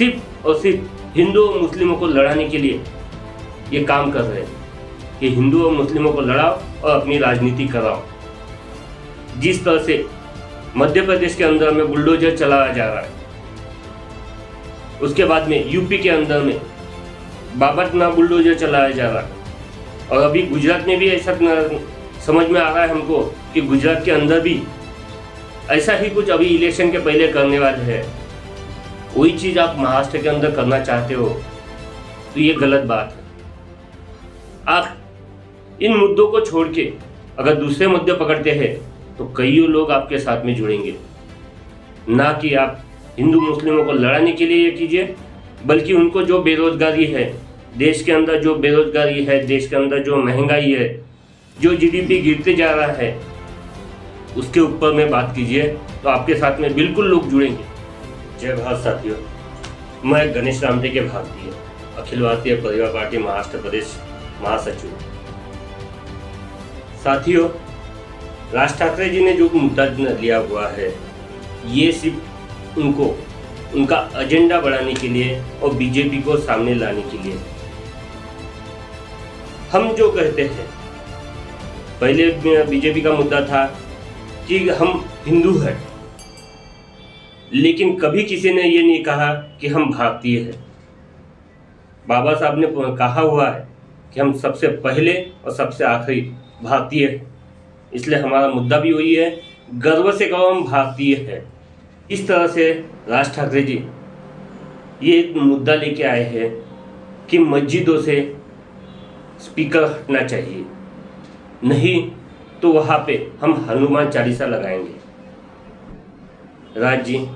सिर्फ और सिर्फ हिंदू और मुस्लिमों को लड़ाने के लिए ये काम कर रहे हैं कि हिंदू और मुस्लिमों को लड़ाओ और अपनी राजनीति कराओ। जिस तरह से मध्य प्रदेश के अंदर में बुलडोजर चलाया जा रहा है, उसके बाद में यूपी के अंदर में बाबरना बुलडोजर चलाया जा रहा है, और अभी गुजरात में भी ऐसा समझ में आ रहा है हमको कि गुजरात के अंदर भी ऐसा ही कुछ अभी इलेक्शन के पहले करने वाले हैं। वही चीज़ आप महाराष्ट्र के अंदर करना चाहते हो तो ये गलत बात है। आप इन मुद्दों को छोड़ के अगर दूसरे मुद्दे पकड़ते हैं तो कईयों लोग आपके साथ में जुड़ेंगे। ना कि आप हिंदू मुस्लिमों को लड़ाने के लिए ये कीजिए, बल्कि उनको जो बेरोजगारी है देश के अंदर, जो बेरोजगारी है देश के अंदर, जो महंगाई है, जो जीडीपी गिरते जा रहा है, उसके ऊपर में बात कीजिए तो आपके साथ में बिल्कुल लोग जुड़ेंगे। जय भारत साथियों, मैं गणेश रामटे के भारतीय अखिल भारतीय परिवार पार्टी महाराष्ट्र प्रदेश महासचिव। साथियों, राज ठाकरे जी ने जो मुद्दा लिया हुआ है ये सिर्फ उनका एजेंडा बढ़ाने के लिए और बीजेपी को सामने लाने के लिए। हम जो कहते हैं, पहले बीजेपी का मुद्दा था कि हम हिंदू हैं, लेकिन कभी किसी ने ये नहीं कहा कि हम भारतीय हैं। बाबा साहब ने कहा हुआ है कि हम सबसे पहले और सबसे आखिरी भारतीय हैं, इसलिए हमारा मुद्दा भी वही है, गर्व से कहो हम भारतीय हैं। इस तरह से राज ठाकरे जी ये एक मुद्दा लेके आए हैं कि मस्जिदों से स्पीकर हटना चाहिए, नहीं तो वहाँ पे हम हनुमान चालीसा लगाएंगे। राज जी,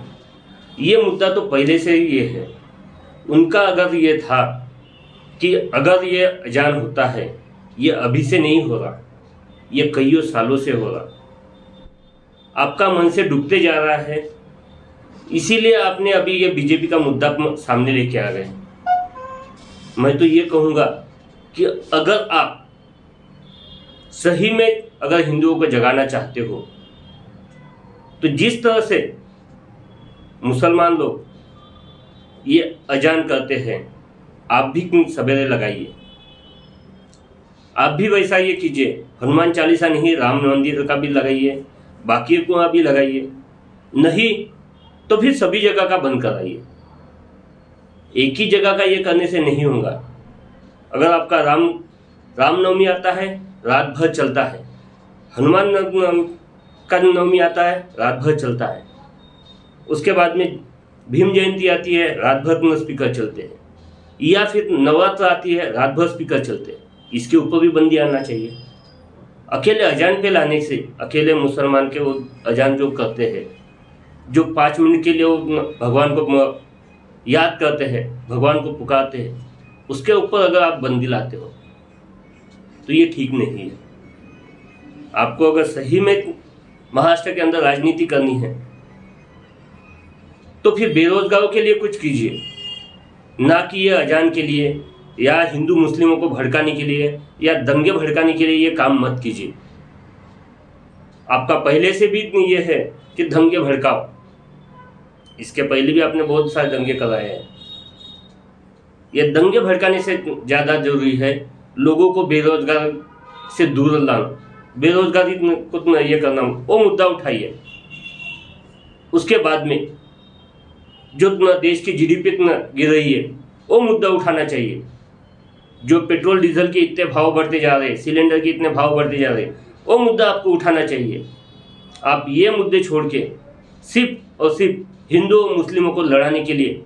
ये मुद्दा तो पहले से ही ये है। उनका अगर ये था कि अगर ये अजान होता है, ये अभी से नहीं हो रहा, ये कईयों सालों से हो रहा, आपका मन से डूबते जा रहा है, इसीलिए आपने अभी ये बीजेपी का मुद्दा सामने लेके आ गए। मैं तो ये कहूँगा कि अगर आप सही में अगर हिंदुओं को जगाना चाहते हो तो जिस तरह से मुसलमान लोग ये अजान करते हैं, आप भी सवेरे लगाइए, आप भी वैसा ये कीजिए। हनुमान चालीसा नहीं, राम मंदिर का भी लगाइए, बाकी को भी लगाइए, नहीं तो फिर सभी जगह का बंद कराइए। एक ही जगह का ये करने से नहीं होगा। अगर आपका रामनवमी आता है, रात भर चलता है, हनुमान का नवमी आता है, रात भर चलता है, उसके बाद में भीम जयंती आती है, रात भर स्पीकर चलते हैं, या फिर नवरात्र आती है, रात भर स्पीकर चलते हैं, इसके ऊपर भी बंदी आना चाहिए। अकेले अजान पे लाने से, अकेले मुसलमान के वो अजान जो करते हैं, जो 5 मिनट के लिए वो भगवान को याद करते हैं, भगवान को पुकारते हैं, उसके ऊपर अगर आप बंदी लाते हो तो ये ठीक नहीं है। आपको अगर सही में महाराष्ट्र के अंदर राजनीति करनी है तो फिर बेरोजगारों के लिए कुछ कीजिए, ना कि ये अजान के लिए या हिंदू मुस्लिमों को भड़काने के लिए या दंगे भड़काने के लिए ये काम मत कीजिए। आपका पहले से भी ये है कि दंगे भड़काओ, इसके पहले भी आपने बहुत सारे दंगे कराए हैं। ये दंगे भड़काने से ज़्यादा जरूरी है लोगों को बेरोजगार से दूर लाना, बेरोजगारी को ये करना, वो मुद्दा उठाइए। उसके बाद में जो देश की जीडीपी गिर रही है वो मुद्दा उठाना चाहिए। जो पेट्रोल डीजल के इतने भाव बढ़ते जा रहे हैं, सिलेंडर के इतने भाव बढ़ते जा रहे हैं, वो मुद्दा आपको उठाना चाहिए। आप ये मुद्दे छोड़ के सिर्फ और सिर्फ हिंदू और मुस्लिमों को लड़ाने के लिए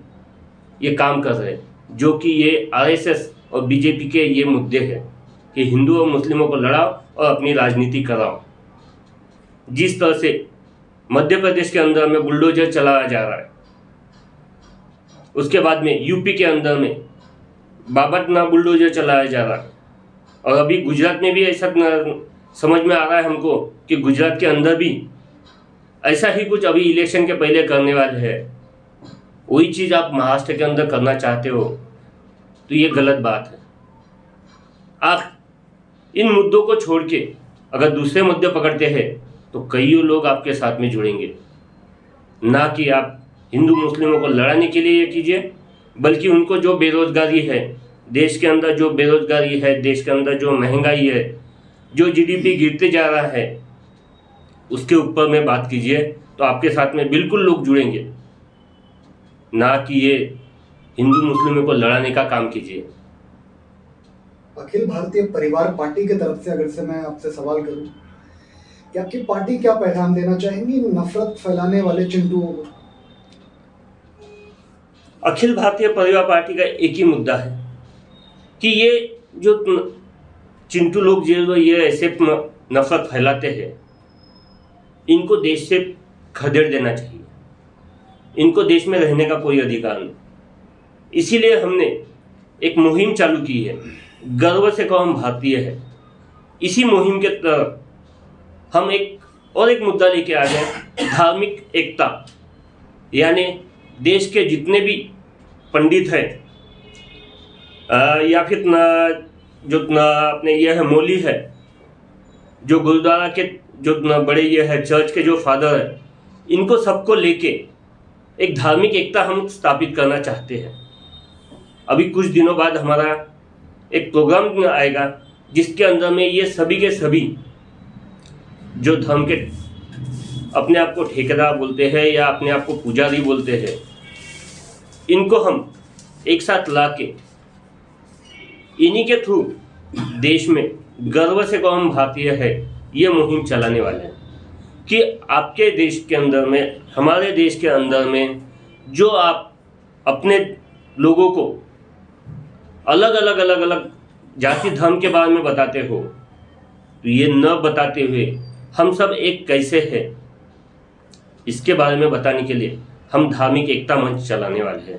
ये काम कर रहे हैं, जो कि ये आरएसएस और बीजेपी के ये मुद्दे हैं कि हिंदू और मुस्लिमों को लड़ाओ और अपनी राजनीति कराओ। जिस तरह से मध्य प्रदेश के अंदर में बुलडोजर चलाया जा रहा है, उसके बाद में यूपी के अंदर में बाबरना बुलडोजर चलाया जा रहा है, और अभी गुजरात में भी ऐसा समझ में आ रहा है हमको कि गुजरात के अंदर भी ऐसा ही कुछ अभी इलेक्शन के पहले करने वाले हैं। वही चीज़ आप महाराष्ट्र के अंदर करना चाहते हो तो ये गलत बात है। आप इन मुद्दों को छोड़ के अगर दूसरे मुद्दे पकड़ते हैं तो कईयों लोग आपके साथ में जुड़ेंगे। ना कि आप हिंदू मुस्लिमों को लड़ाने के लिए ये कीजिए, बल्कि उनको जो बेरोजगारी है देश के अंदर, जो बेरोजगारी है देश के अंदर, जो महंगाई है, जो जीडीपी गिरते जा रहा है, उसके ऊपर में बात कीजिए तो आपके साथ में बिल्कुल लोग जुड़ेंगे, ना कि ये हिंदू मुस्लिमों को लड़ाने का काम कीजिए। अखिल भारतीय परिवार पार्टी की तरफ से अगर से मैं आपसे सवाल करूं कि आपकी पार्टी क्या पैगाम देना चाहेंगी नफरत फैलाने वाले चिंटुओं को? अखिल भारतीय परिवार पार्टी का एक ही मुद्दा है कि ये जो चिंटू लोग जो ये ऐसे नफरत फैलाते हैं, इनको देश से खदेड़ देना चाहिए। इनको देश में रहने का कोई अधिकार नहीं। इसीलिए हमने एक मुहिम चालू की है, गर्व से कहो हम भारतीय है। इसी मुहिम के तहत हम एक मुद्दा लेके आ गए, धार्मिक एकता। यानी देश के जितने भी पंडित हैं या फिर जो अपने ये है मौली है, जो गुरुद्वारा के जो बड़े ये है चर्च के जो फादर है, इनको सबको लेके एक धार्मिक एकता हम स्थापित करना चाहते हैं। अभी कुछ दिनों बाद हमारा एक प्रोग्राम आएगा जिसके अंदर में ये सभी के सभी जो धर्म के अपने आप को ठेकेदार बोलते हैं या अपने आप को पुजारी बोलते हैं, इनको हम एक साथ लाके इन्हीं के थ्रू देश में गर्व से कहो हम भारतीय है ये मुहिम चलाने वाले हैं कि आपके देश के अंदर में, हमारे देश के अंदर में जो आप अपने लोगों को अलग अलग जाति धर्म के बारे में बताते हो, तो ये न बताते हुए हम सब एक कैसे हैं इसके बारे में बताने के लिए हम धार्मिक एकता मंच चलाने वाले हैं।